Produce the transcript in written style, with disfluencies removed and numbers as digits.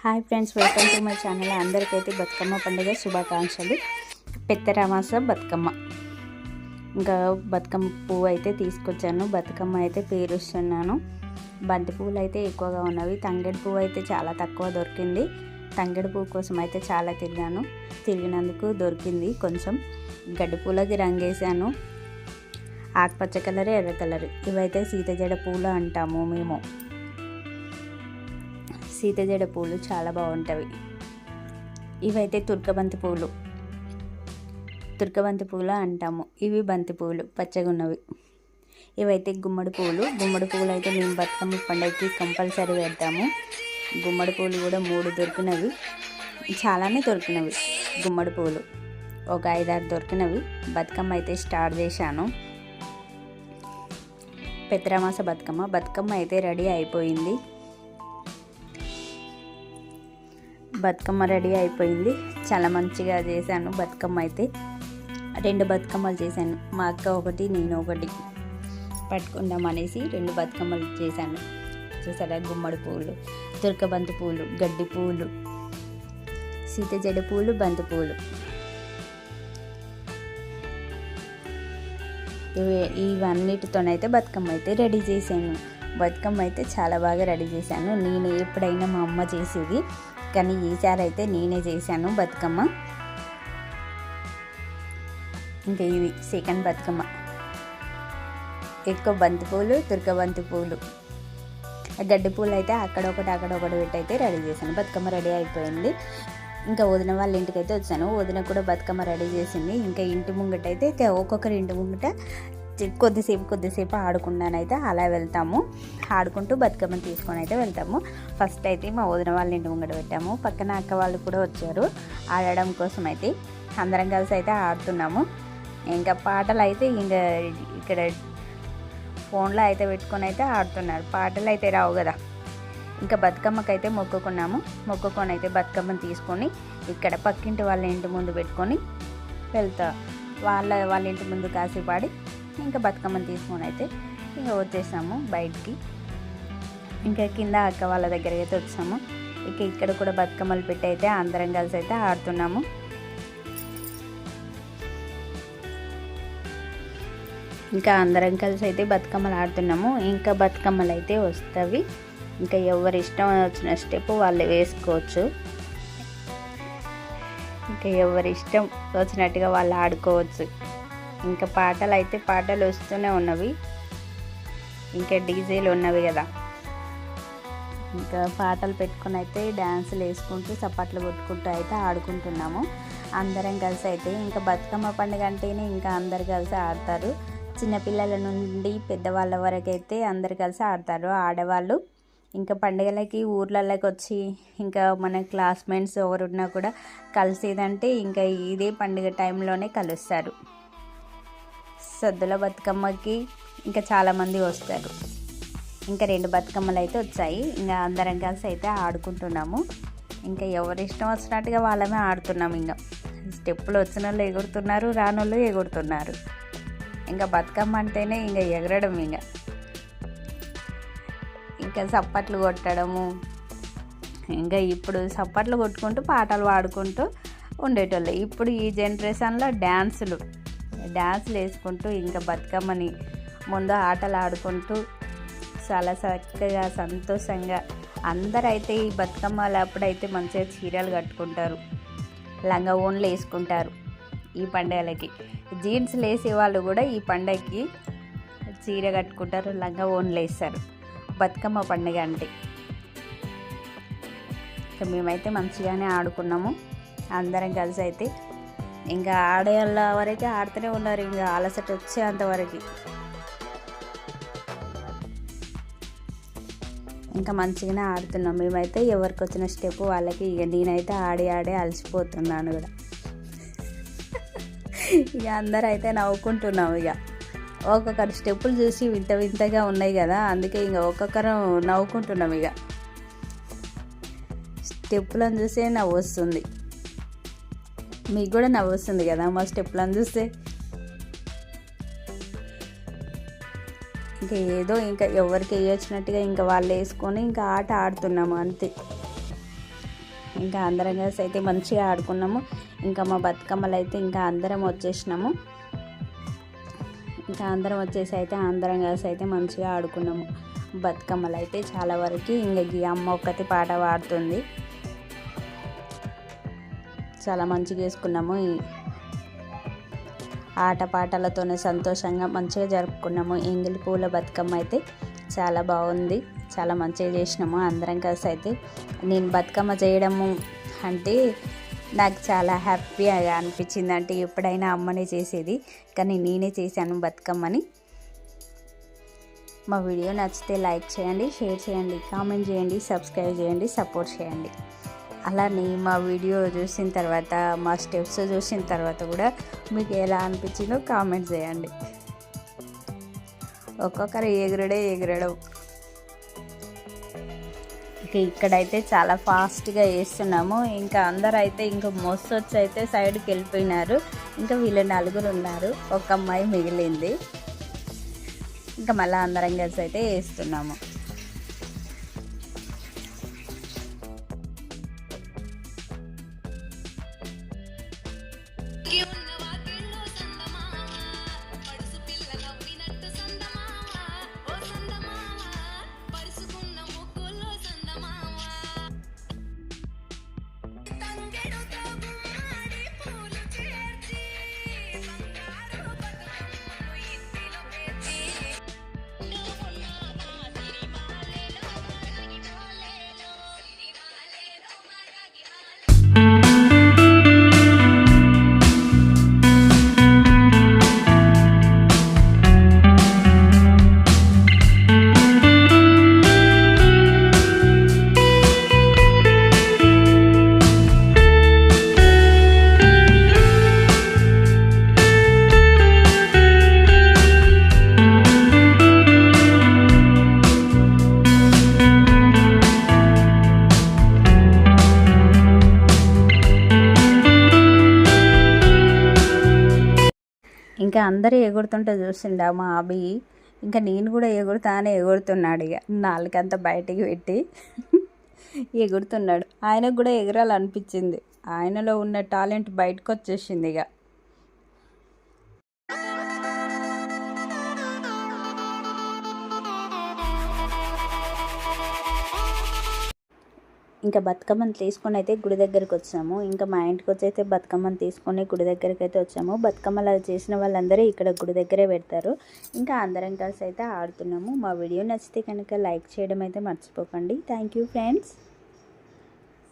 Hi friends, welcome to my channel. అందరికైతే బతుకమ్మ పండుగ శుభాకాంక్షలు. పెద్దరామాస బతుకమ్మ. ఇంకా బతుకమ్మ పువ్వు అయితే తీసుకొచ్చాను. బతుకమ్మ అయితే పేరుస్తున్నాను. బంతి పువ్వులు అయితే ఎక్కువగా ఉన్నవి. తంగేడు పువ్వు అయితే చాలా తక్కువ దొరికింది. తంగేడు పువ్వు కోసం అయితే చాలా తిరిగినందుకు దొరికింది. కొంచెం గడ్డి పూలకి రంగేసాను. ఆకుపచ్చ కలర్, ఎర్ర కలర్. ఇవైతే సీతజడ పూలు అంటాము మేము. సీతజడ పూలు చాలా బాగుంటాయి. ఇవైతే తుర్కబంతి పూలు అంటాము. ఇవి బంతి పూలు పచ్చగా ఉన్నవి. ఇవైతే గుమ్మడి పువ్వులు అయితే మేము బతుకమ్మ పండుగకి కంపల్సరీ పెడతాము. గుమ్మడి పువ్వులు కూడా 3 దొరికినవి. చాలానే దొరికినవి గుమ్మడి పువ్వులు. ఒక 5-6 దొరికినవి. బతుకమ్మ అయితే స్టార్ట్ చేశాను. పెద్దరామాస బతుకమ్మ అయితే రెడీ అయిపోయింది. చాలా మంచిగా చేశాను. బతుకమ్మ అయితే 2 బతుకమ్మలు చేశాను. మా అక్క ఒకటి, నేను ఒకటి పట్టుకుందాం అనేసి 2 బతుకమ్మలు చేశాను. చూసారా, గుమ్మడి పువ్వులు, తుర్కబంతి పువ్వులు, గడ్డి పువ్వులు, సీతజడ పువ్వులు, బంతి పువ్వులు. ఇవన్నిటితోనైతే బతుకమ్మ అయితే రెడీ చేశాను. బతుకమ్మ అయితే చాలా బాగా రెడీ చేశాను. నేను ఎప్పుడైనా మా అమ్మ చేసేది, కానీ ఈసారి అయితే నేనే చేశాను బతుకమ్మ. ఇంకా ఇది సెకండ్ బతుకమ్మ. ఎక్కువ బంతి పూలు, తుర్కబంతి పూలు, గడ్డి పూలు అయితే అక్కడొకటి పెట్టి అయితే రెడీ చేశాను. బతుకమ్మ రెడీ అయిపోయింది. ఇంకా వదిన వాళ్ళ ఇంటికి అయితే వచ్చాను. వదిన కూడా బతుకమ్మ రెడీ చేసింది. ఇంకా ఇంటి ముంగట అయితే ఒక్కొక్కరి ఇంటి ముంగట కొద్దిసేపు ఆడుకున్నానైతే అలా వెళ్తాము. ఆడుకుంటూ బతుకమ్మని తీసుకొని అయితే వెళ్తాము. ఫస్ట్ అయితే మా వదిన వాళ్ళ ఇంటి ముంగట పెట్టాము. పక్కన అక్క వాళ్ళు కూడా వచ్చారు ఆడడం కోసం. అయితే అందరం కలిసి అయితే ఆడుతున్నాము. ఇంకా పాటలు అయితే ఇంకా ఇక్కడ ఫోన్లో అయితే పెట్టుకొని అయితే ఆడుతున్నారు. పాటలు అయితే రావు కదా. ఇంకా బతుకమ్మకైతే మొక్కుకొని అయితే బతుకమ్మని తీసుకొని ఇక్కడ పక్కింటి వాళ్ళ ఇంటి ముందు పెట్టుకొని వెళ్తా. వాళ్ళ ఇంటి ముందు కాసేపు ఆడి ఇంకా బతుకమ్మని తీసుకొని అయితే ఇంకా వచ్చేసాము బయటికి. ఇంకా కింద అక్క వాళ్ళ దగ్గరికి అయితే వచ్చాము. ఇక్కడ కూడా బతుకమ్మలు పెట్టి అయితే అందరం కలిసి అయితే ఆడుతున్నాము. ఇంకా అందరం కలిసి అయితే బతుకమ్మలు ఆడుతున్నాము. ఇంకా బతుకమ్మలు అయితే వస్తాయి. ఇంకా ఎవరి ఇష్టం వచ్చిన స్టెప్ వాళ్ళు వేసుకోవచ్చు. ఇంకా ఎవరి ఇష్టం వచ్చినట్టుగా వాళ్ళు ఆడుకోవచ్చు. ఇంకా పాటలు వస్తూనే ఉన్నవి. ఇంకా డీజేలు ఉన్నవి కదా. ఇంకా పాటలు పెట్టుకుని అయితే డ్యాన్సులు వేసుకుంటూ చప్పట్లు కొట్టుకుంటూ అయితే ఆడుకుంటున్నాము అందరం కలిసి అయితే. ఇంకా బతుకమ్మ పండుగ అంటేనే ఇంకా అందరు కలిసి ఆడతారు. చిన్నపిల్లల నుండి పెద్దవాళ్ళ వరకు అయితే అందరు కలిసి ఆడతారు. ఆడవాళ్ళు ఇంకా పండుగలకి ఊర్లలోకి వచ్చి ఇంకా మన క్లాస్మేట్స్ ఎవరున్నా కూడా కలిసేదంటే ఇంకా ఇదే పండుగ టైంలోనే కలుస్తారు. సద్దుల బతుకమ్మకి ఇంకా చాలామంది వస్తారు. ఇంకా 2 బతుకమ్మలు అయితే వచ్చాయి. ఇంకా అందరం కలిసి అయితే ఆడుకుంటున్నాము. ఇంకా ఎవరి ఇష్టం వచ్చినట్టుగా వాళ్ళమే ఆడుతున్నాము. ఇంకా స్టెప్పులు వచ్చిన వాళ్ళు ఎగురుతున్నారు, రానోళ్ళు ఎగురుతున్నారు. ఇంకా బతుకమ్మ అంటేనే ఇంకా ఎగరడం. ఇంకా చప్పట్లు కొట్టడము. ఇంకా ఇప్పుడు చప్పట్లు కొట్టుకుంటూ పాటలు పాడుకుంటూ ఉండేటోళ్ళు. ఇప్పుడు ఈ జనరేషన్లో డ్యాన్సులు వేసుకుంటూ ఇంకా బతుకమ్మని ముందు ఆటలు ఆడుకుంటూ చాలా చక్కగా సంతోషంగా అందరైతే ఈ బతుకమ్మలు అప్పుడైతే మంచిగా చీరలు కట్టుకుంటారు, లంగా ఓన్లు వేసుకుంటారు. ఈ పండుగలకి జీన్స్లు వేసే వాళ్ళు కూడా ఈ పండగకి చీర కట్టుకుంటారు, లంగా ఓన్లు వేస్తారు. బతుకమ్మ పండుగ అంటే ఇంకా మేమైతే మంచిగానే ఆడుకున్నాము అందరం కలిసి అయితే. ఇంకా ఆడేళ్ళ వరకే ఆడుతూనే ఉన్నారు. ఇంకా అలసట వచ్చే అంతవరకు ఇంకా మంచిగానే ఆడుతున్నాం మేమైతే. ఎవరికి వచ్చిన స్టెప్ వాళ్ళకి. ఇక నేనైతే ఆడి అలసిపోతున్నాను కూడా. ఇక అందరూ అయితే నవ్వుకుంటున్నాము. ఇక ఒక్కొక్కరు స్టెప్పులు చూసి వింతగా ఉన్నాయి కదా, అందుకే ఇంకా ఒక్కొక్కరు నవ్వుకుంటున్నాం. ఇక స్టెప్పులను చూసే నవ్వు వస్తుంది. మీకు కూడా నవ్వు వస్తుంది కదా మా స్టెప్పులను చూస్తే. ఇంకా ఎవరికి వేయొచ్చినట్టుగా ఇంకా వాళ్ళు వేసుకొని ఇంకా ఆట ఆడుతున్నాము అంతే. ఇంకా అందరం కలిసి అయితే మంచిగా ఆడుకున్నాము. ఇంకా మా బతుకమ్మలు అయితే ఇంకా అందరం వచ్చేసినాము. ఇంకా అందరం వచ్చేసి అయితే అందరం కలిసి అయితే మంచిగా ఆడుకున్నాము. బతుకమ్మలు అయితే చాలా వరకు ఇంకా ఈ అమ్మ ఒక్కటి పాట పాడుతుంది. చాలా మంచిగా చేసుకున్నాము. ఈ ఆటపాటలతోనే సంతోషంగా మంచిగా జరుపుకున్నాము. ఎంగిలి పూల బతుకమ్మ అయితే చాలా బాగుంది. చాలా మంచిగా చేసినాము అందరం కలిసి అయితే. నేను బతుకమ్మ చేయడము అంటే నాకు చాలా హ్యాపీగా అనిపించింది. అంటే ఎప్పుడైనా అమ్మనే చేసేది, కానీ నేనే చేశాను బతుకమ్మని. మా వీడియో నచ్చితే లైక్ చేయండి, షేర్ చేయండి, కామెంట్ చేయండి, సబ్స్క్రైబ్ చేయండి, సపోర్ట్ చేయండి. అలానే మా వీడియో చూసిన తర్వాత, మా స్టెప్స్ చూసిన తర్వాత కూడా మీకు ఎలా అనిపించిందో కామెంట్ చేయండి. ఒక్కొక్కరు ఎగరడం. ఇక్కడైతే చాలా ఫాస్ట్గా వేస్తున్నాము. ఇంకా అందరూ అయితే ఇంకా మస్తు వచ్చి అయితే సైడ్కి వెళ్ళిపోయినారు. ఇంకా వీళ్ళు 4 ఉన్నారు, ఒక అమ్మాయి మిగిలింది. ఇంకా మళ్ళీ అందరం కలిసి అయితే వేస్తున్నాము. ఇంకా అందరూ ఎగురుతుంటే చూసిండా మా అభి. ఇంకా నేను కూడా ఎగురుతున్నాడు. ఇక నాలుకంతా బయటికి పెట్టి ఎగురుతున్నాడు. ఆయనకు కూడా ఎగరాలనిపించింది. ఆయనలో ఉన్న టాలెంట్ బయటకు వచ్చేసింది. ఇక ఇంకా బతుకమ్మను తీసుకొని అయితే గుడి దగ్గరికి వచ్చాము. ఇంకా మా ఇంటికి వచ్చి అయితే బతుకమ్మను తీసుకొని గుడి దగ్గరికి అయితే వచ్చాము. బతుకమ్మలు చేసిన వాళ్ళందరూ ఇక్కడ గుడి దగ్గరే పెడతారు. ఇంకా అందరం కలిసి అయితే ఆడుతున్నాము. మా వీడియో నచ్చితే కనుక లైక్ చేయడం అయితే మర్చిపోకండి. Thank you friends.